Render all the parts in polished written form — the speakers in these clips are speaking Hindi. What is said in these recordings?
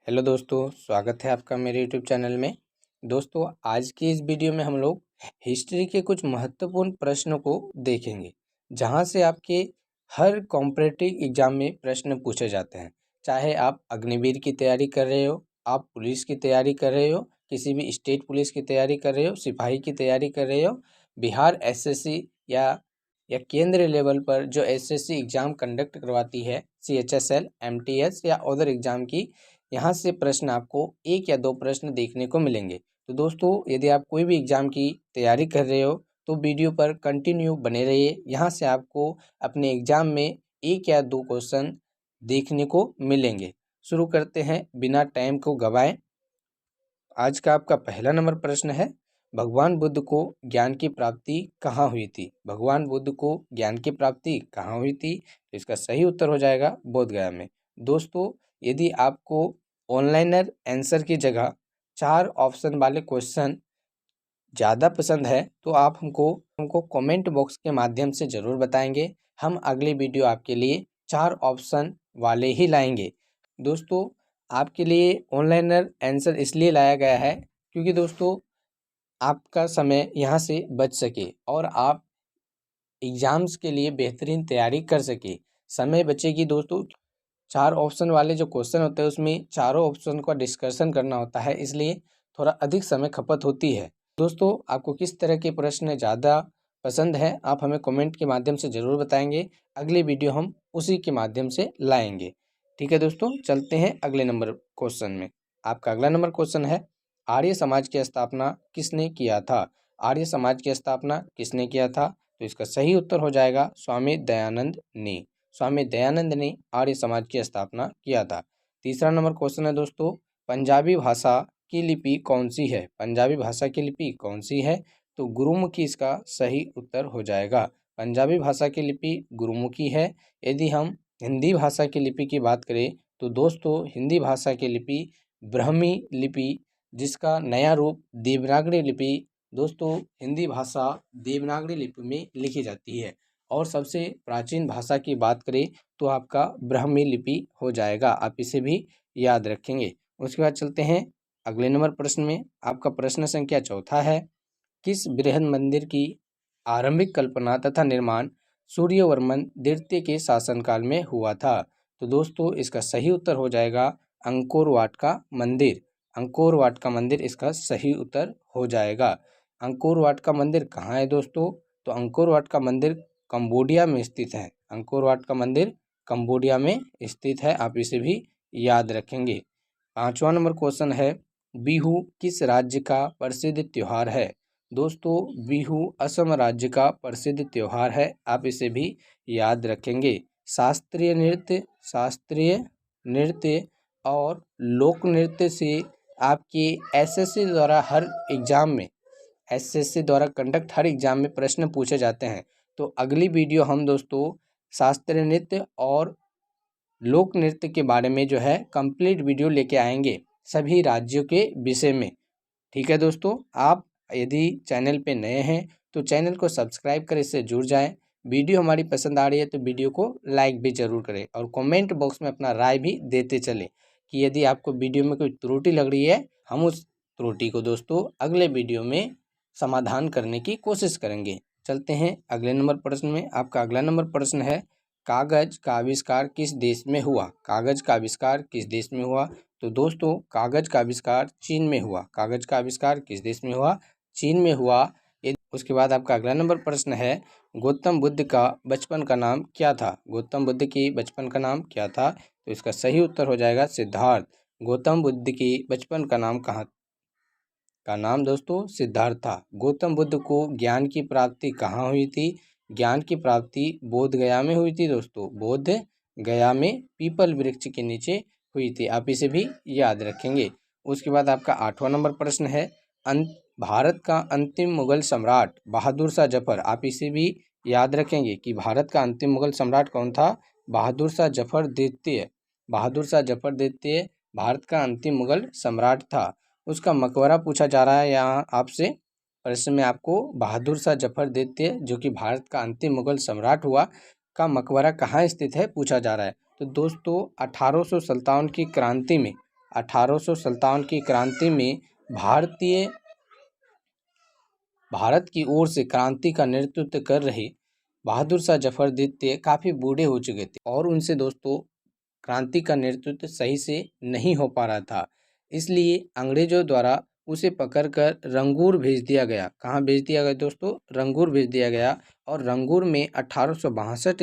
हेलो दोस्तों, स्वागत है आपका मेरे यूट्यूब चैनल में। दोस्तों, आज की इस वीडियो में हम लोग हिस्ट्री के कुछ महत्वपूर्ण प्रश्नों को देखेंगे, जहां से आपके हर कॉम्पिटिटिव एग्जाम में प्रश्न पूछे जाते हैं। चाहे आप अग्निवीर की तैयारी कर रहे हो, आप पुलिस की तैयारी कर रहे हो, किसी भी स्टेट पुलिस की तैयारी कर रहे हो, सिपाही की तैयारी कर रहे हो, बिहार एसएससी या केंद्रीय लेवल पर जो एसएससी एग्जाम कंडक्ट करवाती है, सीएचएसएल, एमटीएस या अदर एग्जाम की, यहाँ से प्रश्न आपको एक या दो प्रश्न देखने को मिलेंगे। तो दोस्तों, यदि आप कोई भी एग्जाम की तैयारी कर रहे हो तो वीडियो पर कंटिन्यू बने रहिए। यहाँ से आपको अपने एग्जाम में एक या दो क्वेश्चन देखने को मिलेंगे। शुरू करते हैं बिना टाइम को गवाए। आज का आपका पहला नंबर प्रश्न है, भगवान बुद्ध को ज्ञान की प्राप्ति कहाँ हुई थी? भगवान बुद्ध को ज्ञान की प्राप्ति कहाँ हुई थी? तो इसका सही उत्तर हो जाएगा बोध गया में। दोस्तों, यदि आपको ऑनलाइनर आंसर की जगह 4 ऑप्शन वाले क्वेश्चन ज़्यादा पसंद है तो आप हमको कमेंट बॉक्स के माध्यम से ज़रूर बताएंगे। हम अगली वीडियो आपके लिए 4 ऑप्शन वाले ही लाएंगे। दोस्तों, आपके लिए ऑनलाइनर आंसर इसलिए लाया गया है क्योंकि दोस्तों आपका समय यहाँ से बच सके और आप एग्ज़ाम्स के लिए बेहतरीन तैयारी कर सके। समय बचेगी दोस्तों। 4 ऑप्शन वाले जो क्वेश्चन होते हैं उसमें चारों ऑप्शन का डिस्कशन करना होता है, इसलिए थोड़ा अधिक समय खपत होती है। दोस्तों, आपको किस तरह के प्रश्न ज़्यादा पसंद है आप हमें कमेंट के माध्यम से ज़रूर बताएंगे। अगली वीडियो हम उसी के माध्यम से लाएंगे। ठीक है दोस्तों, चलते हैं अगले नंबर क्वेश्चन में। आपका अगला नंबर क्वेश्चन है, आर्य समाज की स्थापना किसने किया था? आर्य समाज की स्थापना किसने किया था? तो इसका सही उत्तर हो जाएगा स्वामी दयानंद ने। स्वामी दयानंद ने आर्य समाज की स्थापना किया था। तीसरा नंबर क्वेश्चन है दोस्तों, पंजाबी भाषा की लिपि कौन सी है? पंजाबी भाषा की लिपि कौन सी है? तो गुरुमुखी इसका सही उत्तर हो जाएगा। पंजाबी भाषा की लिपि गुरुमुखी है। यदि हम हिंदी भाषा की लिपि की बात करें तो दोस्तों हिंदी भाषा की लिपि ब्राह्मी लिपि, जिसका नया रूप देवनागरी लिपि, दोस्तों हिंदी भाषा देवनागरी लिपि में लिखी जाती है। और सबसे प्राचीन भाषा की बात करें तो आपका ब्राह्मी लिपि हो जाएगा। आप इसे भी याद रखेंगे। उसके बाद चलते हैं अगले नंबर प्रश्न में। आपका प्रश्न संख्या चौथा है, किस बृहद मंदिर की आरंभिक कल्पना तथा निर्माण सूर्यवर्मन द्वितीय के शासनकाल में हुआ था? तो दोस्तों इसका सही उत्तर हो जाएगा अंकोर वाट का मंदिर। अंकोर वाट का मंदिर इसका सही उत्तर हो जाएगा। अंकोर वाट का मंदिर कहाँ है दोस्तों? तो अंकोर वाट का मंदिर कंबोडिया में स्थित है। अंकोर वाट का मंदिर कंबोडिया में स्थित है, आप इसे भी याद रखेंगे। पांचवा नंबर क्वेश्चन है, बिहू किस राज्य का प्रसिद्ध त्योहार है? दोस्तों बिहू असम राज्य का प्रसिद्ध त्योहार है, आप इसे भी याद रखेंगे। शास्त्रीय नृत्य और लोक नृत्य से आपके एसएससी द्वारा हर एग्जाम में, एसएससी द्वारा कंडक्ट हर एग्जाम में प्रश्न पूछे जाते हैं। तो अगली वीडियो हम दोस्तों शास्त्रीय नृत्य और लोक नृत्य के बारे में जो है कंप्लीट वीडियो लेके आएंगे सभी राज्यों के विषय में। ठीक है दोस्तों, आप यदि चैनल पे नए हैं तो चैनल को सब्सक्राइब कर इससे जुड़ जाएं। वीडियो हमारी पसंद आ रही है तो वीडियो को लाइक भी जरूर करें और कमेंट बॉक्स में अपना राय भी देते चलें कि यदि आपको वीडियो में कोई त्रुटि लग रही है हम उस त्रुटि को दोस्तों अगले वीडियो में समाधान करने की कोशिश करेंगे। चलते हैं अगले नंबर प्रश्न में। आपका अगला नंबर प्रश्न है, कागज का आविष्कार किस देश में हुआ? कागज का आविष्कार किस देश में हुआ? तो दोस्तों कागज का आविष्कार चीन में हुआ। कागज का आविष्कार किस देश में हुआ? चीन में हुआ। उसके बाद आपका अगला नंबर प्रश्न है, गौतम बुद्ध का बचपन का नाम क्या था? गौतम बुद्ध की बचपन का नाम क्या था? तो इसका सही उत्तर हो जाएगा सिद्धार्थ। गौतम बुद्ध की बचपन का नाम नाम दोस्तों सिद्धार्थ था। गौतम बुद्ध को ज्ञान की प्राप्ति कहाँ हुई थी? ज्ञान की प्राप्ति बोध गया में हुई थी दोस्तों। बोध गया में पीपल वृक्ष के नीचे हुई थी, आप इसे भी याद रखेंगे। उसके बाद आपका आठवां नंबर प्रश्न है, भारत का अंतिम मुगल सम्राट बहादुर शाह जफर, आप इसे भी याद रखेंगे कि भारत का अंतिम मुगल सम्राट कौन था? बहादुर शाह जफर द्वितीय। बहादुर शाह जफर द्वितीय भारत का अंतिम मुगल सम्राट था। उसका मकबरा पूछा जा रहा है यहाँ आपसे प्रश्न में। आपको बहादुर शाह जफर द्वितीय जो कि भारत का अंतिम मुगल सम्राट हुआ का मकबरा कहाँ स्थित है पूछा जा रहा है। तो दोस्तों 1857 की क्रांति में 1857 की क्रांति में भारत की ओर से क्रांति का नेतृत्व कर रहे बहादुर शाह जफर द्वितीय काफ़ी बूढ़े हो चुके थे और उनसे दोस्तों क्रांति का नेतृत्व सही से नहीं हो पा रहा था। इसलिए अंग्रेजों द्वारा उसे पकड़कर रंगूर भेज दिया गया। कहाँ भेज दिया गया दोस्तों? रंगूर भेज दिया गया। और रंगूर में 1862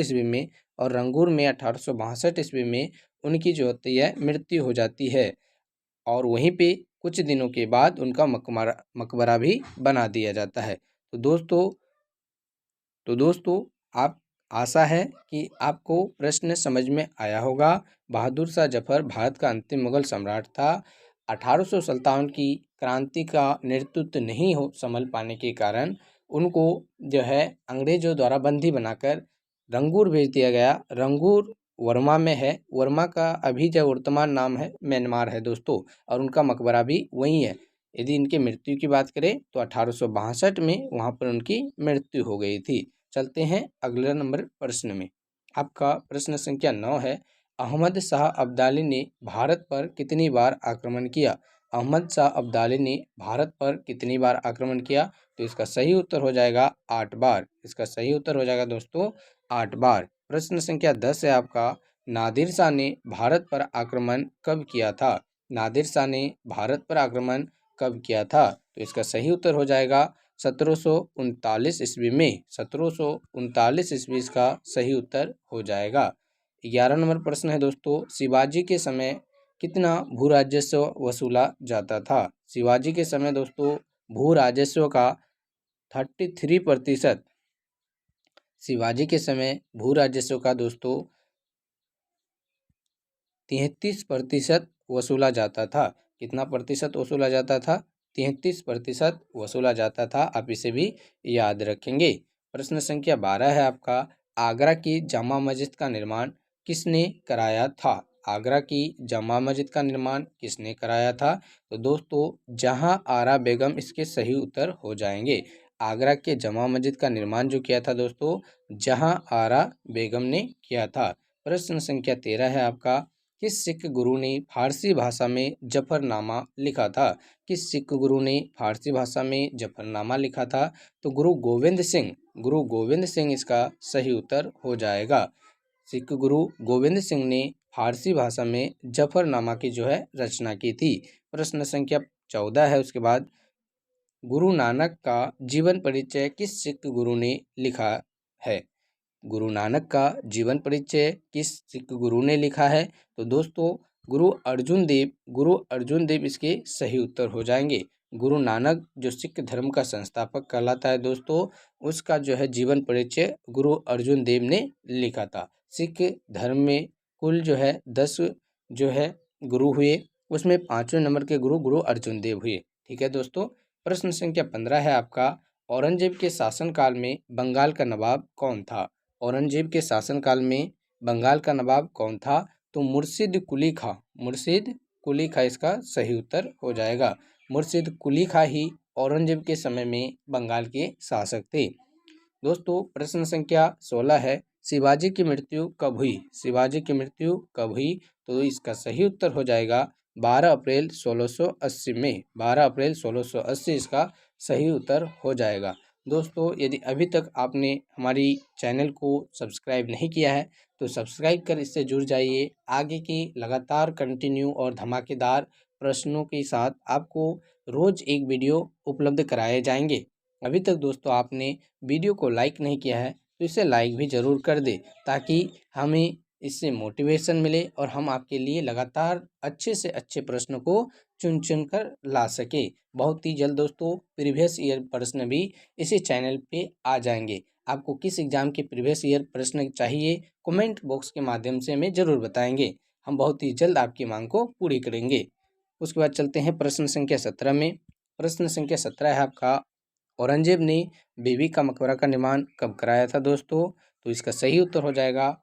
ईस्वी में उनकी जो होती है मृत्यु हो जाती है और वहीं पे कुछ दिनों के बाद उनका मकबरा भी बना दिया जाता है। तो दोस्तों आप आशा है कि आपको प्रश्न समझ में आया होगा। बहादुर शाह जफर भारत का अंतिम मुगल सम्राट था। 1857 की क्रांति का नेतृत्व नहीं हो संभल पाने के कारण उनको जो है अंग्रेजों द्वारा बंदी बनाकर रंगूर भेज दिया गया। रंगूर वर्मा में है। वर्मा का अभी जो वर्तमान नाम है म्यांमार है दोस्तों, और उनका मकबरा भी वहीं है। यदि इनकी मृत्यु की बात करें तो 1862 में वहाँ पर उनकी मृत्यु हो गई थी। चलते हैं अगले नंबर प्रश्न में। आपका प्रश्न संख्या 9 है, अहमद शाह अब्दाली ने भारत पर कितनी बार आक्रमण किया? अहमद शाह अब्दाली ने भारत पर कितनी बार आक्रमण किया? तो इसका सही उत्तर हो जाएगा 8 बार। इसका सही उत्तर हो जाएगा दोस्तों 8 बार। प्रश्न संख्या 10 है आपका, नादिर शाह ने भारत पर आक्रमण कब किया था? नादिर शाह ने भारत पर आक्रमण कब किया था? तो इसका सही उत्तर हो जाएगा 1739 ईस्वी में। 1739 ईस्वी इसका सही उत्तर हो जाएगा। 11 नंबर प्रश्न है दोस्तों, शिवाजी के समय कितना भू राजस्व वसूला जाता था? शिवाजी के समय दोस्तों भू राजस्व का 33%, शिवाजी के समय भू राजस्व का दोस्तों 33% वसूला जाता था। कितना प्रतिशत वसूला जाता था? 33% वसूला जाता था। आप इसे भी याद रखेंगे। प्रश्न संख्या 12 है आपका, आगरा की जामा मस्जिद का निर्माण किसने कराया था? आगरा की जामा मस्जिद का निर्माण किसने कराया था? तो दोस्तों जहां आरा बेगम इसके सही उत्तर हो जाएंगे। आगरा के जामा मस्जिद का निर्माण जो किया था दोस्तों जहां आरा बेगम ने किया था। प्रश्न संख्या 13 है आपका, किस सिख गुरु ने फारसी भाषा में जफरनामा लिखा था? किस सिख गुरु ने फारसी भाषा में जफरनामा लिखा था? तो गुरु गोविंद सिंह इसका सही उत्तर हो जाएगा। सिख गुरु गोविंद सिंह ने फारसी भाषा में जफरनामा की जो है रचना की थी। प्रश्न संख्या 14 है उसके बाद, गुरु नानक का जीवन परिचय किस सिख गुरु ने लिखा है? गुरु नानक का जीवन परिचय किस सिख गुरु ने लिखा है? तो दोस्तों गुरु अर्जुन देव इसके सही उत्तर हो जाएंगे। गुरु नानक जो सिख धर्म का संस्थापक कहलाता है दोस्तों, उसका जो है जीवन परिचय गुरु अर्जुन देव ने लिखा था। सिख धर्म में कुल जो है 10 जो है गुरु हुए, उसमें 5वें नंबर के गुरु अर्जुन देव हुए। ठीक है दोस्तों। प्रश्न संख्या 15 है आपका, औरंगजेब के शासनकाल में बंगाल का नवाब कौन था? औरंगजेब के शासनकाल में बंगाल का नवाब कौन था? तो मुर्शिद कुली खा इसका सही उत्तर हो जाएगा। मुर्शिद कुली खा ही औरंगजेब के समय में बंगाल के शासक थे। दोस्तों प्रश्न संख्या 16 है, शिवाजी की मृत्यु कब हुई? शिवाजी की मृत्यु कब हुई? तो इसका सही उत्तर हो जाएगा 12 अप्रैल 1680 में। 12 अप्रैल 1680 इसका सही उत्तर हो जाएगा। दोस्तों यदि अभी तक आपने हमारी चैनल को सब्सक्राइब नहीं किया है तो सब्सक्राइब कर इससे जुड़ जाइए। आगे की लगातार कंटिन्यू और धमाकेदार प्रश्नों के साथ आपको रोज़ एक वीडियो उपलब्ध कराए जाएंगे। अभी तक दोस्तों आपने वीडियो को लाइक नहीं किया है तो इसे लाइक भी ज़रूर कर दे ताकि हमें इससे मोटिवेशन मिले और हम आपके लिए लगातार अच्छे से अच्छे प्रश्न को चुन कर ला सके। बहुत ही जल्द दोस्तों प्रीवियस ईयर प्रश्न भी इसी चैनल पे आ जाएंगे। आपको किस एग्ज़ाम के प्रीवियस ईयर प्रश्न चाहिए कमेंट बॉक्स के माध्यम से हमें ज़रूर बताएंगे। हम बहुत ही जल्द आपकी मांग को पूरी करेंगे। उसके बाद चलते हैं प्रश्न संख्या 17 में। प्रश्न संख्या 17 है आपका, औरंगजेब ने बीबी का मकबरा का निर्माण कब कराया था दोस्तों? तो इसका सही उत्तर हो जाएगा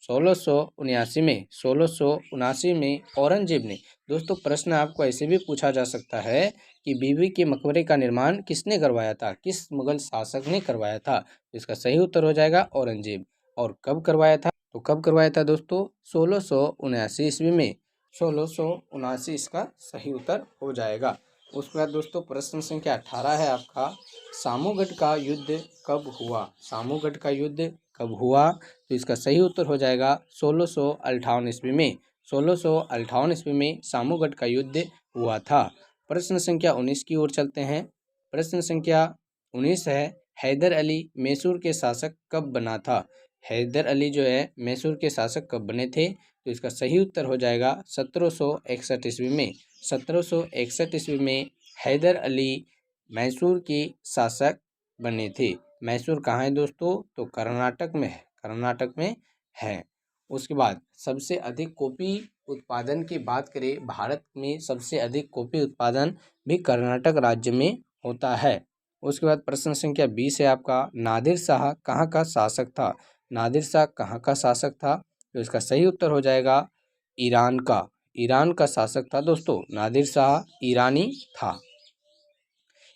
1679 में औरंगजेब ने। दोस्तों प्रश्न आपको ऐसे भी पूछा जा सकता है कि बीबी के मकबरे का निर्माण किसने करवाया था? किस मुगल शासक ने करवाया था? तो इसका सही उत्तर हो जाएगा औरंगजेब। और कब करवाया था? तो कब करवाया था दोस्तों? 1679 ईस्वी में। 1679 इसका सही उत्तर हो जाएगा। उसके बाद दोस्तों प्रश्न संख्या 18 है आपका, सामूगढ़ का युद्ध कब हुआ? सामूगढ़ का युद्ध कब हुआ? तो इसका सही उत्तर हो जाएगा 1658 ईस्वी में। 1658 ईस्वी में सामूगढ़ का युद्ध हुआ था। प्रश्न संख्या 19 की ओर चलते हैं। प्रश्न संख्या 19 है, हैदर अली मैसूर के शासक कब बना था? हैदर अली जो है मैसूर के शासक कब बने थे? तो इसका सही उत्तर हो जाएगा 1761 ईस्वी में। 1761 ईस्वी में हैदर अली मैसूर के शासक बने थे। मैसूर कहाँ है दोस्तों? तो कर्नाटक में है, कर्नाटक में है। उसके बाद सबसे अधिक कॉफी उत्पादन की बात करें, भारत में सबसे अधिक कॉफी उत्पादन भी कर्नाटक राज्य में होता है। उसके बाद प्रश्न संख्या 20 है आपका, नादिर शाह कहाँ का शासक था? नादिर शाह कहाँ का शासक था? तो इसका सही उत्तर हो जाएगा ईरान का। ईरान का शासक था दोस्तों, नादिर शाह ईरानी था,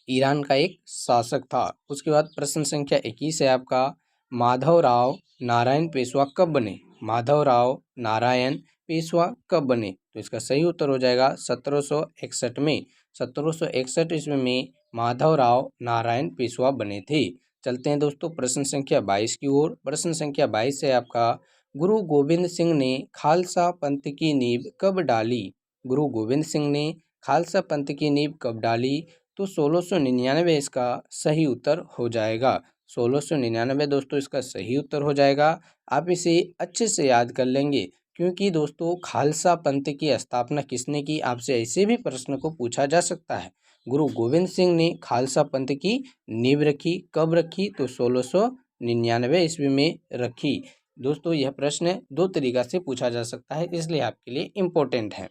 ईरान का एक शासक था। उसके बाद प्रश्न संख्या 21 है आपका, माधवराव नारायण पेशवा कब बने? माधवराव नारायण पेशवा कब बने? तो इसका सही उत्तर हो जाएगा 1761 में। 1761 ईस्वी में माधवराव नारायण पेशवा बने थे। चलते हैं दोस्तों प्रश्न संख्या 22 की ओर। प्रश्न संख्या 22 है आपका, गुरु गोविंद सिंह ने खालसा पंथ की नींव कब डाली? गुरु गोविंद सिंह ने खालसा पंथ की नींव कब डाली? तो 1699 इसका सही उत्तर हो जाएगा। 1699 दोस्तों इसका सही उत्तर हो जाएगा। आप इसे अच्छे से याद कर लेंगे, क्योंकि दोस्तों खालसा पंथ की स्थापना किसने की? आपसे ऐसे भी प्रश्न को पूछा जा सकता है। गुरु गोविंद सिंह ने खालसा पंथ की नींव रखी, कब रखी? तो 1699 ईस्वी में रखी। दोस्तों यह प्रश्न दो तरीका से पूछा जा सकता है, इसलिए आपके लिए इम्पोर्टेंट है।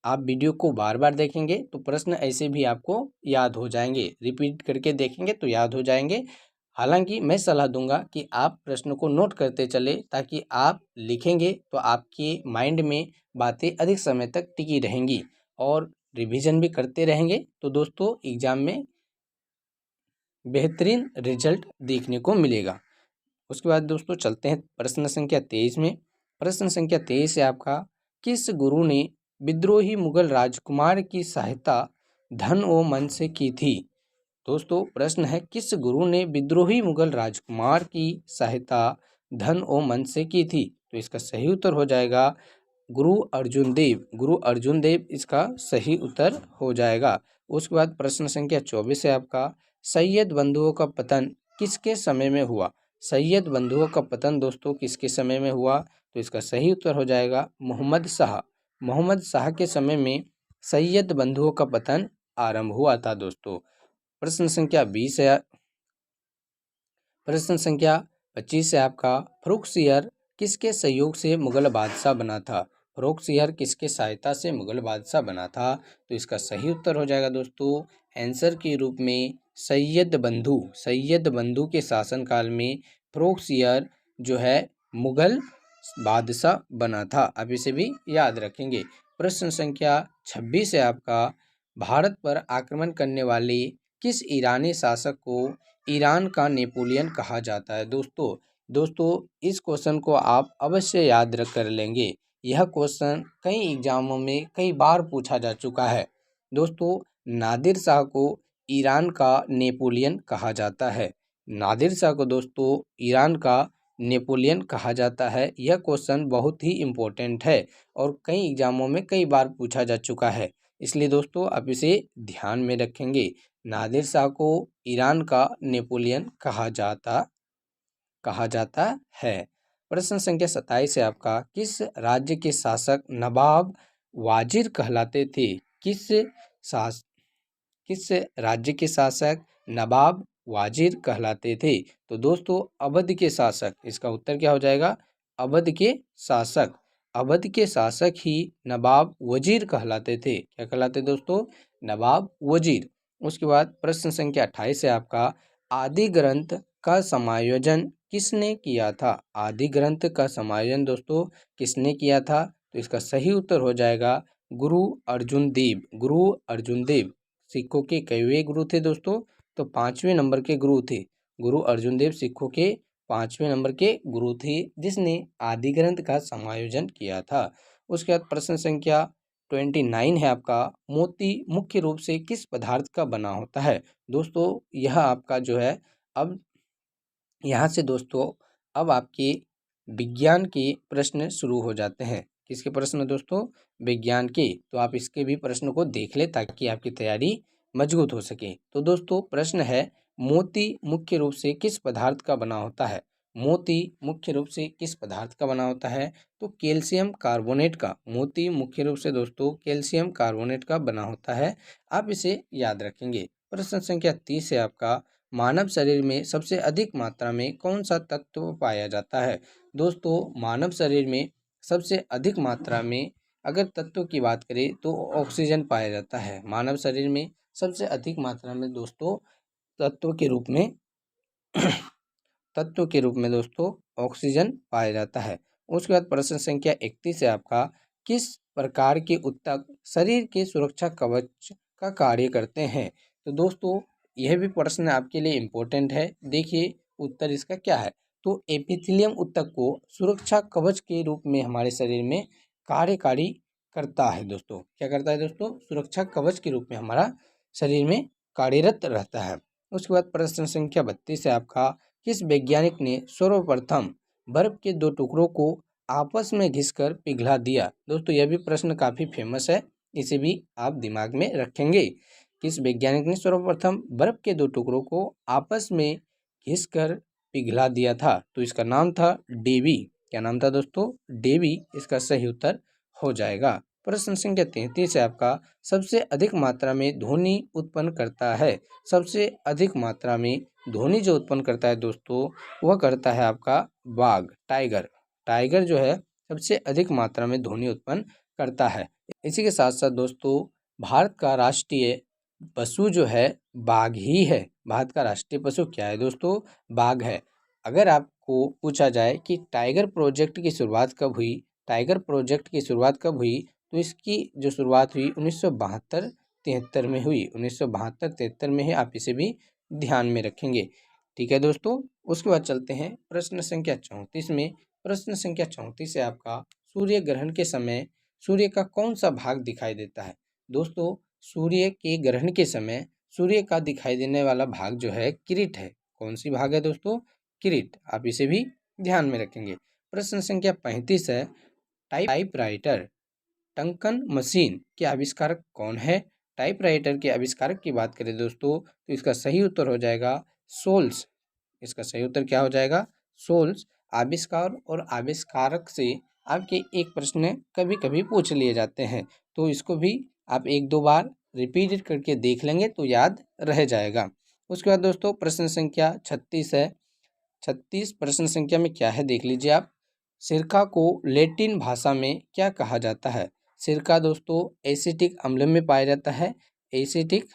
आप वीडियो को बार बार देखेंगे तो प्रश्न ऐसे भी आपको याद हो जाएंगे, रिपीट करके देखेंगे तो याद हो जाएंगे। हालांकि मैं सलाह दूंगा कि आप प्रश्न को नोट करते चले, ताकि आप लिखेंगे तो आपके माइंड में बातें अधिक समय तक टिकी रहेंगी, और रिवीजन भी करते रहेंगे तो दोस्तों एग्जाम में बेहतरीन रिजल्ट देखने को मिलेगा। उसके बाद दोस्तों चलते हैं प्रश्न संख्या 23 में। प्रश्न संख्या 23 है आपका, किस गुरु ने विद्रोही मुगल राजकुमार की सहायता धन व मन से की थी? दोस्तों प्रश्न है, किस गुरु ने विद्रोही मुगल राजकुमार की सहायता धन व मन से की थी? तो इसका सही उत्तर हो जाएगा गुरु अर्जुन देव। गुरु अर्जुन देव इसका सही उत्तर हो जाएगा। उसके बाद प्रश्न संख्या 24 है आपका, सैयद बंधुओं का पतन किसके समय में हुआ? सैयद बंधुओं का पतन दोस्तों किसके समय में हुआ? तो इसका सही उत्तर हो जाएगा मोहम्मद शाह। मोहम्मद शाह के समय में सैयद बंधुओं का पतन आरंभ हुआ था दोस्तों। प्रश्न संख्या 20 है। प्रश्न संख्या 25 है आपका, फर्रुखसियर किसके सहयोग से मुगल बादशाह बना था? फर्रुखसियर किसके सहायता से मुगल बादशाह बना था? तो इसका सही उत्तर हो जाएगा दोस्तों आंसर के रूप में सैयद बंधु। सैयद बंधु के शासनकाल में फर्रुखसियर जो है मुगल बादशाह बना था। आप इसे भी याद रखेंगे। प्रश्न संख्या 26 है आपका, भारत पर आक्रमण करने वाले किस ईरानी शासक को ईरान का नेपोलियन कहा जाता है? दोस्तों इस क्वेश्चन को आप अवश्य याद रख कर लेंगे। यह क्वेश्चन कई एग्जामों में कई बार पूछा जा चुका है। दोस्तों नादिर शाह को ईरान का नेपोलियन कहा जाता है। नादिर शाह को दोस्तों ईरान का नेपोलियन कहा जाता है। यह क्वेश्चन बहुत ही इम्पोर्टेंट है और कई एग्जामों में कई बार पूछा जा चुका है, इसलिए दोस्तों आप इसे ध्यान में रखेंगे। नादिर शाह को ईरान का नेपोलियन कहा जाता है। प्रश्न संख्या 27 है आपका, किस राज्य के शासक नवाब वाजिर कहलाते थे? किस राज्य के शासक नवाब वाजिर कहलाते थे? तो दोस्तों अवध के शासक, इसका उत्तर क्या हो जाएगा? अवध के शासक। अवध के शासक ही नवाब वजीर कहलाते थे। क्या कहलाते दोस्तों? नवाब वजीर। उसके बाद प्रश्न संख्या 28 है आपका, आदि ग्रंथ का समायोजन किसने किया था? आदि ग्रंथ का समायोजन दोस्तों किसने किया था? तो इसका सही उत्तर हो जाएगा गुरु अर्जुन देव। गुरु अर्जुन देव सिखों के कईवें गुरु थे दोस्तों? तो 5वें नंबर के गुरु थे। गुरु अर्जुन देव सिखों के 5वें नंबर के गुरु थे, जिसने आदि ग्रंथ का समायोजन किया था। उसके बाद प्रश्न संख्या 29 है आपका, मोती मुख्य रूप से किस पदार्थ का बना होता है। दोस्तों यह आपका जो है, अब यहाँ से दोस्तों अब आपके विज्ञान के प्रश्न शुरू हो जाते हैं। किसके प्रश्न दोस्तों? विज्ञान के। तो आप इसके भी प्रश्न को देख ले ताकि आपकी तैयारी मजबूत हो सके। तो दोस्तों प्रश्न है, मोती मुख्य रूप से किस पदार्थ का बना होता है। मोती मुख्य रूप से किस पदार्थ का बना होता है? तो कैल्शियम कार्बोनेट का। मोती मुख्य रूप से दोस्तों कैल्शियम कार्बोनेट का बना होता है। आप इसे याद रखेंगे। प्रश्न संख्या 30 है आपका, मानव शरीर में सबसे अधिक मात्रा में कौन सा तत्व पाया जाता है। दोस्तों मानव शरीर में सबसे अधिक मात्रा में अगर तत्व की बात करें तो ऑक्सीजन पाया जाता है। मानव शरीर में सबसे अधिक मात्रा में दोस्तों तत्व के रूप में तत्व के रूप में दोस्तों ऑक्सीजन पाया जाता है। उसके बाद प्रश्न संख्या 31 है आपका, किस प्रकार के ऊतक शरीर के सुरक्षा कवच का कार्य करते हैं। तो दोस्तों यह भी प्रश्न आपके लिए इम्पोर्टेंट है। देखिए उत्तर इसका क्या है। तो एपिथेलियम ऊतक को सुरक्षा कवच के रूप में हमारे शरीर में कार्यकारी करता है। दोस्तों क्या करता है दोस्तों? सुरक्षा कवच के रूप में हमारा शरीर में कार्यरत रहता है। उसके बाद प्रश्न संख्या 32 है आपका, किस वैज्ञानिक ने सर्वप्रथम बर्फ के दो टुकड़ों को आपस में घिसकर पिघला दिया। दोस्तों यह भी प्रश्न काफ़ी फेमस है, इसे भी आप दिमाग में रखेंगे। किस वैज्ञानिक ने सर्वप्रथम बर्फ के दो टुकड़ों को आपस में घिसकर पिघला दिया था। तो इसका नाम था डेवी। क्या नाम था दोस्तों? डेवी इसका सही उत्तर हो जाएगा। प्रश्न संख्या 33 है आपका, सबसे अधिक मात्रा में ध्वनि उत्पन्न करता है। सबसे अधिक मात्रा में ध्वनि जो उत्पन्न करता है दोस्तों वह करता है आपका बाघ, टाइगर। टाइगर जो है सबसे अधिक मात्रा में ध्वनि उत्पन्न करता है। इसी के साथ साथ दोस्तों भारत का राष्ट्रीय पशु जो है बाघ ही है। भारत का राष्ट्रीय पशु क्या है दोस्तों? बाघ है। अगर आपको पूछा जाए कि टाइगर प्रोजेक्ट की शुरुआत कब हुई, टाइगर प्रोजेक्ट की शुरुआत कब हुई, तो इसकी जो शुरुआत हुई 1972-73 में हुई। 1972-73 में है, आप इसे भी ध्यान में रखेंगे। ठीक है दोस्तों। उसके बाद चलते हैं प्रश्न संख्या 34 में। प्रश्न संख्या 34 है आपका, सूर्य ग्रहण के समय सूर्य का कौन सा भाग दिखाई देता है। दोस्तों सूर्य के ग्रहण के समय सूर्य का दिखाई देने वाला भाग जो है किरीट है। कौन सी भाग है दोस्तों? किरीट। आप इसे भी ध्यान में रखेंगे। प्रश्न संख्या 35 है, टाइपराइटर टंकन मशीन के आविष्कारक कौन है। टाइपराइटर के आविष्कारक की बात करें दोस्तों तो इसका सही उत्तर हो जाएगा सोल्स। इसका सही उत्तर क्या हो जाएगा? सोल्स। आविष्कार और आविष्कारक से आपके एक प्रश्न कभी कभी पूछ लिए जाते हैं, तो इसको भी आप एक दो बार रिपीट करके देख लेंगे तो याद रह जाएगा। उसके बाद दोस्तों प्रश्न संख्या 36 है। 36 प्रश्न संख्या में क्या है देख लीजिए आप। सिरका को लैटिन भाषा में क्या कहा जाता है। सिरका दोस्तों एसिटिक अम्ल में पाया जाता है। एसिटिक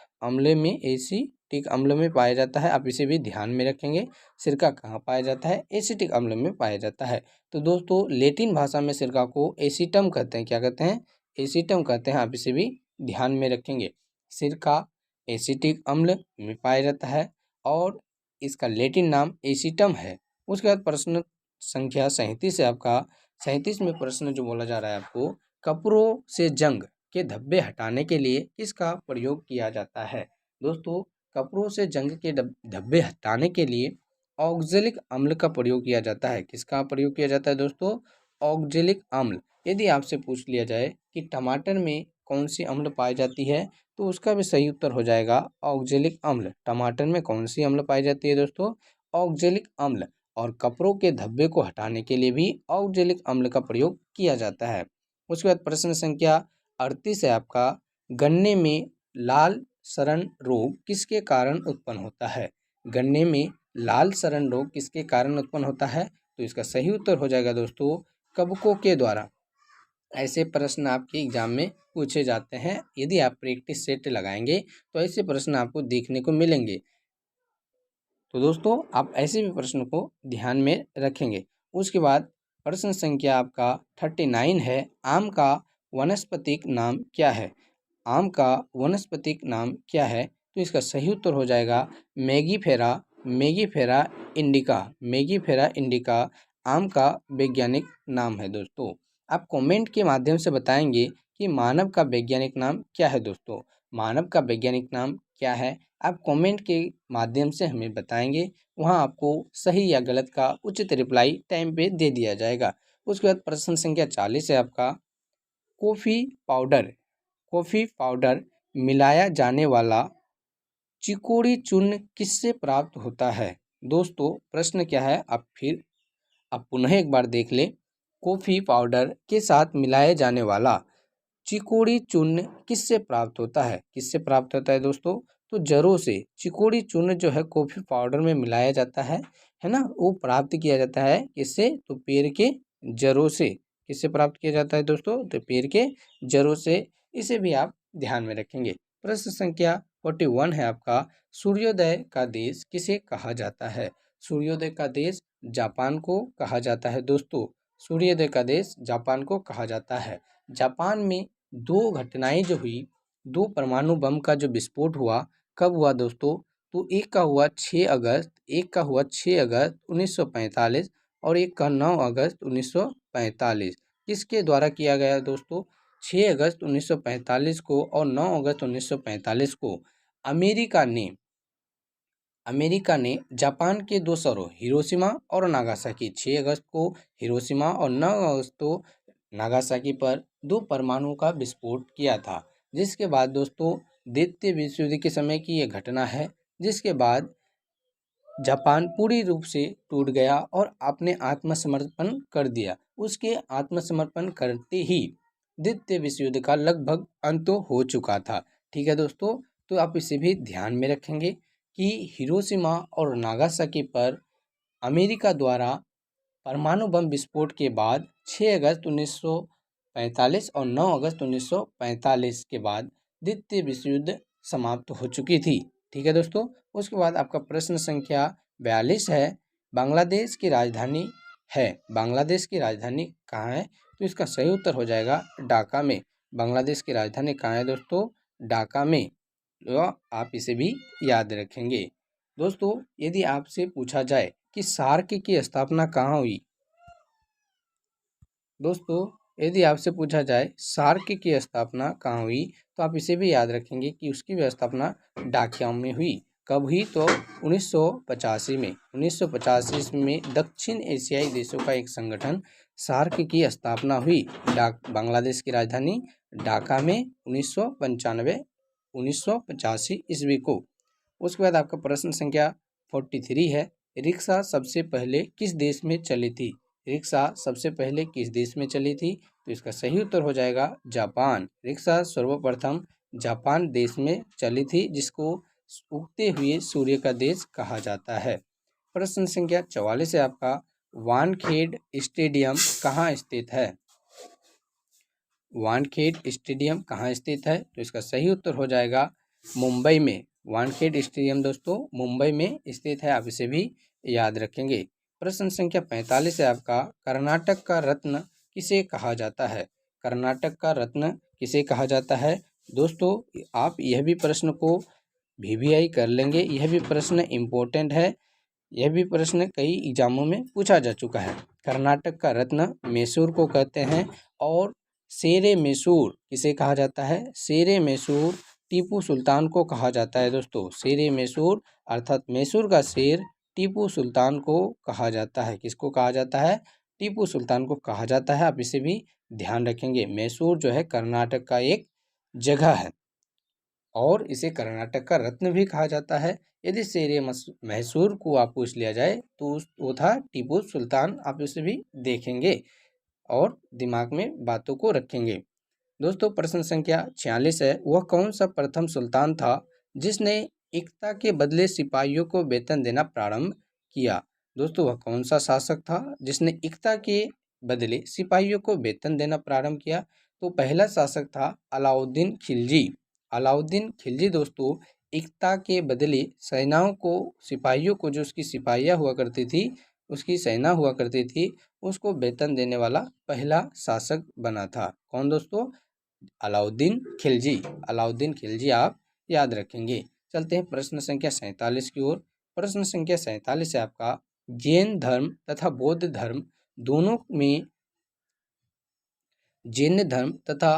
अम्ल में पाया जाता है। आप इसे भी ध्यान में रखेंगे। सिरका कहाँ पाया जाता है? एसिटिक अम्ल में पाया जाता है। तो दोस्तों लैटिन भाषा में सिरका को एसिटम कहते हैं। क्या कहते हैं? एसिटम कहते हैं। आप इसे भी ध्यान में रखेंगे। सिरका एसिटिक अम्ल में पाया जाता है और इसका लैटिन नाम एसिटम है। उसके बाद प्रश्न संख्या 37 है आपका। 37 में प्रश्न जो बोला जा रहा है आपको, कपड़ों से जंग के धब्बे हटाने के लिए किसका प्रयोग किया जाता है। दोस्तों कपड़ों से जंग के धब्बे हटाने के लिए ऑक्जेलिक अम्ल का प्रयोग किया जाता है। किसका प्रयोग किया जाता है दोस्तों? ऑक्जेलिक अम्ल। यदि आपसे पूछ लिया जाए कि टमाटर में कौन सी अम्ल पाई जाती है तो उसका भी सही उत्तर हो जाएगा ऑक्जेलिक अम्ल। टमाटर में कौन सी अम्ल पाई जाती है दोस्तों? ऑक्जेलिक अम्ल। और कपड़ों के धब्बे को हटाने के लिए भी ऑक्जेलिक अम्ल का प्रयोग किया जाता है। उसके बाद प्रश्न संख्या 38 है आपका, गन्ने में लाल सड़न रोग किसके कारण उत्पन्न होता है। गन्ने में लाल सड़न रोग किसके कारण उत्पन्न होता है? तो इसका सही उत्तर हो जाएगा दोस्तों कवकों के द्वारा। ऐसे प्रश्न आपके एग्जाम में पूछे जाते हैं। यदि आप प्रैक्टिस सेट लगाएंगे तो ऐसे प्रश्न आपको देखने को मिलेंगे। तो दोस्तों आप ऐसे भी प्रश्न को ध्यान में रखेंगे। उसके बाद प्रश्न संख्या आपका 39 है, आम का वनस्पतिक नाम क्या है। आम का वनस्पतिक नाम क्या है? तो इसका सही उत्तर हो जाएगा मेगीफेरा इंडिका। मेगीफेरा इंडिका आम का वैज्ञानिक नाम है दोस्तों। आप कमेंट के माध्यम से बताएंगे कि मानव का वैज्ञानिक नाम क्या है दोस्तों। मानव का वैज्ञानिक नाम क्या है, आप कमेंट के माध्यम से हमें बताएंगे। वहाँ आपको सही या गलत का उचित रिप्लाई टाइम पे दे दिया जाएगा। उसके बाद प्रश्न संख्या 40 है आपका, कॉफ़ी पाउडर कॉफ़ी पाउडर मिलाया जाने वाला चिकोड़ी चूर्ण किससे प्राप्त होता है। दोस्तों प्रश्न क्या है, आप पुनः एक बार देख लें। कॉफ़ी पाउडर के साथ मिलाए जाने वाला चिकोड़ी चूर्ण किससे प्राप्त होता है, किससे प्राप्त होता है दोस्तों, तो जड़ों से। चिकोड़ी चूर्ण जो है कॉफ़ी पाउडर में मिलाया जाता है ना, वो प्राप्त किया जाता है किससे, तो पेड़ के जड़ों से। किससे प्राप्त किया जाता है दोस्तों, तो पेड़ के जड़ों से। इसे भी आप ध्यान में रखेंगे। प्रश्न संख्या 41 है आपका, सूर्योदय का देश किसे कहा जाता है। सूर्योदय का देश जापान को कहा जाता है दोस्तों। सूर्योदय का देश जापान को कहा जाता है। जापान में दो घटनाएं जो हुई, दो परमाणु बम का जो विस्फोट हुआ, कब हुआ दोस्तों, तो एक का हुआ 6 अगस्त, एक का हुआ 6 अगस्त 1945 और एक का 9 अगस्त 1945। किसके द्वारा किया गया दोस्तों, 6 अगस्त 1945 को और 9 अगस्त 1945 को अमेरिका ने जापान के दो शहरों हिरोशिमा और नागासाकी, 6 अगस्त को हिरोशिमा और 9 अगस्त को नागासाकी पर दो परमाणु का विस्फोट किया था। जिसके बाद दोस्तों द्वितीय विश्व युद्ध के समय की यह घटना है, जिसके बाद जापान पूरी रूप से टूट गया और आपने आत्मसमर्पण कर दिया। उसके आत्मसमर्पण करते ही द्वितीय विश्व युद्ध का लगभग अंत हो चुका था। ठीक है दोस्तों, तो आप इसे भी ध्यान में रखेंगे कि हिरोशिमा और नागासाकी पर अमेरिका द्वारा परमाणु बम विस्फोट के बाद 6 अगस्त 1945 और 9 अगस्त 1945 के बाद द्वितीय विश्व युद्ध समाप्त हो चुकी थी। ठीक है दोस्तों, उसके बाद आपका प्रश्न संख्या 42 है, बांग्लादेश की राजधानी बांग्लादेश की राजधानी कहाँ है, तो इसका सही उत्तर हो जाएगा ढाका में। बांग्लादेश की राजधानी कहाँ है दोस्तों, ढाका में। तो आप इसे भी याद रखेंगे। दोस्तों यदि आपसे पूछा जाए कि सार्क की स्थापना कहाँ हुई, दोस्तों यदि आपसे पूछा जाए सार्क की स्थापना कहाँ हुई, तो आप इसे भी याद रखेंगे कि उसकी भी स्थापना ढाका में हुई। कब हुई, तो 1985 में। 1985 में दक्षिण एशियाई देशों का एक संगठन सार्क की स्थापना हुई बांग्लादेश की राजधानी ढाका में 1985 ईस्वी को। उसके बाद आपका प्रश्न संख्या 43 है, रिक्शा सबसे पहले किस देश में चली थी। रिक्शा सबसे पहले किस देश में चली थी, तो इसका सही उत्तर हो जाएगा जापान। रिक्शा सर्वप्रथम जापान देश में चली थी, जिसको उगते हुए सूर्य का देश कहा जाता है। प्रश्न संख्या 44 है आपका, वानखेड़ स्टेडियम कहाँ स्थित है। वानखेड़ स्टेडियम कहाँ स्थित है, तो इसका सही उत्तर हो जाएगा मुंबई में। वानखेड़ स्टेडियम दोस्तों मुंबई में स्थित है, आप इसे भी याद रखेंगे। प्रश्न संख्या 45 है आपका, कर्नाटक का रत्न किसे कहा जाता है। कर्नाटक का रत्न किसे कहा जाता है। दोस्तों आप यह भी प्रश्न को VVI कर लेंगे, यह भी प्रश्न इम्पोर्टेंट है, यह भी प्रश्न कई एग्जामों में पूछा जा चुका है। कर्नाटक का रत्न मैसूर को कहते हैं। और शेरे मैसूर किसे कहा जाता है, शेरे मैसूर टीपू सुल्तान को कहा जाता है दोस्तों। शेरे मैसूर अर्थात मैसूर का शेर टीपू सुल्तान को कहा जाता है। किसको कहा जाता है, टीपू सुल्तान को कहा जाता है। आप इसे भी ध्यान रखेंगे। मैसूर जो है कर्नाटक का एक जगह है और इसे कर्नाटक का रत्न भी कहा जाता है। यदि शेरे मैसूर को आप पूछ लिया जाए तो वो था टीपू सुल्तान। आप इसे भी देखेंगे और दिमाग में बातों को रखेंगे। दोस्तों प्रश्न संख्या 46 है, वह कौन सा प्रथम सुल्तान था जिसने एकता के बदले सिपाहियों को वेतन देना प्रारंभ किया। दोस्तों वह कौन सा शासक था जिसने एकता के बदले सिपाहियों को वेतन देना प्रारंभ किया, तो पहला शासक था अलाउद्दीन खिलजी। अलाउद्दीन खिलजी दोस्तों एकता के बदले सेनाओं को, सिपाहियों को, जो उसकी सिपाहियाँ हुआ करती थी, उसकी सेना हुआ करती थी, उसको वेतन देने वाला पहला शासक बना था। कौन दोस्तों, अलाउद्दीन खिलजी। अलाउद्दीन खिलजी आप याद रखेंगे। चलते हैं प्रश्न संख्या 47 की ओर। प्रश्न संख्या 47 है आपका, जैन धर्म तथा बौद्ध धर्म दोनों में जैन धर्म तथा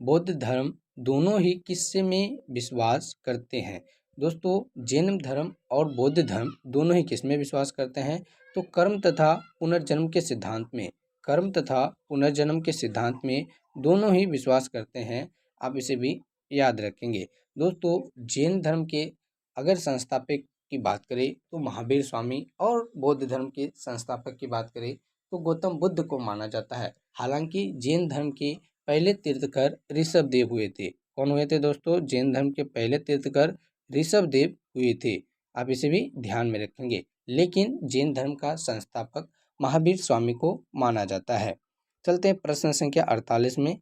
बौद्ध धर्म दोनों ही किससे में विश्वास करते हैं? दोस्तों, जैन धर्म और बौद्ध धर्म दोनों ही किस में विश्वास करते हैं? तो कर्म तथा पुनर्जन्म के सिद्धांत में, कर्म तथा पुनर्जन्म के सिद्धांत में दोनों ही विश्वास करते हैं। आप इसे भी याद रखेंगे। दोस्तों, जैन धर्म के अगर संस्थापक की बात करें तो महावीर स्वामी, और बौद्ध धर्म के संस्थापक की बात करें तो गौतम बुद्ध को माना जाता है। हालांकि जैन धर्म के पहले तीर्थकर ऋषभदेव हुए थे। कौन हुए थे दोस्तों? जैन धर्म के पहले तीर्थकर ऋषभदेव हुए थे। आप इसे भी ध्यान में रखेंगे। लेकिन जैन धर्म का संस्थापक महावीर स्वामी को माना जाता है। चलते हैं प्रश्न संख्या 48 में।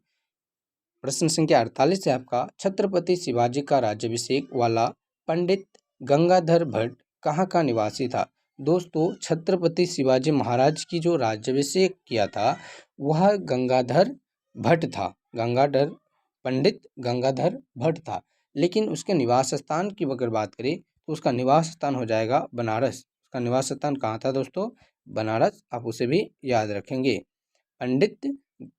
प्रश्न संख्या 48 है आपका, छत्रपति शिवाजी का राज्याभिषेक वाला पंडित गंगाधर भट्ट कहाँ का निवासी था? दोस्तों, छत्रपति शिवाजी महाराज की जो राज्याभिषेक किया था वह गंगाधर भट्ट था। पंडित गंगाधर भट्ट था। लेकिन उसके निवास स्थान की अगर बात करें तो उसका निवास स्थान हो जाएगा बनारस। उसका निवास स्थान कहाँ था दोस्तों? बनारस। आप उसे भी याद रखेंगे, पंडित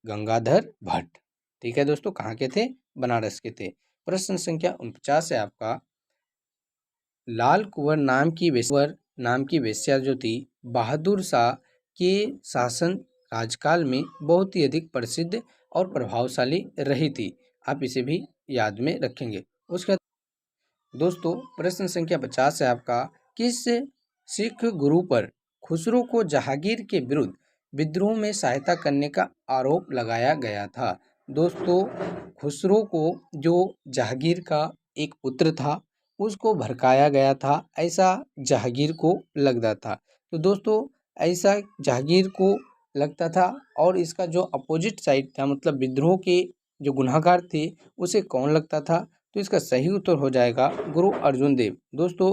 गंगाधर भट्ट। ठीक है दोस्तों, कहाँ के थे? बनारस के थे। प्रश्न संख्या 49 है आपका, लाल कुंवर नाम की वेश्या जो थी बहादुर शाह के शासन राजकाल में बहुत ही अधिक प्रसिद्ध और प्रभावशाली रही थी। आप इसे भी याद में रखेंगे। उसके दोस्तों, प्रश्न संख्या 50 है आपका, किस सिख गुरु पर खुसरो को जहांगीर के विरुद्ध विद्रोह में सहायता करने का आरोप लगाया गया था? दोस्तों, खुसरो को जो जहांगीर का एक पुत्र था उसको भड़काया गया था, ऐसा जहांगीर को लगता था। तो दोस्तों, ऐसा जहांगीर को लगता था। और इसका जो अपोजिट साइड था, मतलब विद्रोह के जो गुनहगार थे, उसे कौन लगता था? तो इसका सही उत्तर हो जाएगा गुरु अर्जुन देव। दोस्तों,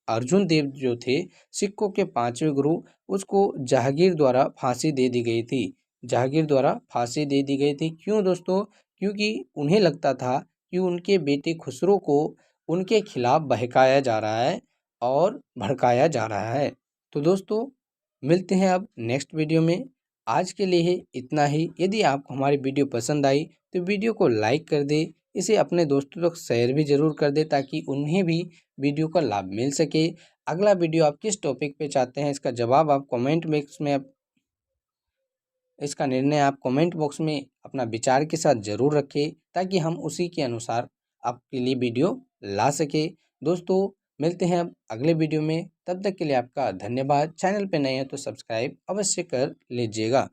अर्जुन देव जो थे सिखों के 5वें गुरु, उसको जहांगीर द्वारा फांसी दे दी गई थी। जहांगीर द्वारा फांसी दे दी गई थी। क्यों दोस्तों? क्योंकि उन्हें लगता था कि उनके बेटे खुसरो को उनके खिलाफ बहकाया जा रहा है और भड़काया जा रहा है। तो दोस्तों, मिलते हैं अब नेक्स्ट वीडियो में। आज के लिए इतना ही। यदि आपको हमारी वीडियो पसंद आई तो वीडियो को लाइक कर दे, इसे अपने दोस्तों तक शेयर भी जरूर कर दे ताकि उन्हें भी वीडियो का लाभ मिल सके। अगला वीडियो आप किस टॉपिक पे चाहते हैं, इसका जवाब आप कमेंट बॉक्स में इसका निर्णय आप कमेंट बॉक्स में अपना विचार के साथ जरूर रखें ताकि हम उसी के अनुसार आपके लिए वीडियो ला सके। दोस्तों, मिलते हैं अब अगले वीडियो में। तब तक के लिए आपका धन्यवाद। चैनल पे नए हैं तो सब्सक्राइब अवश्य कर लीजिएगा।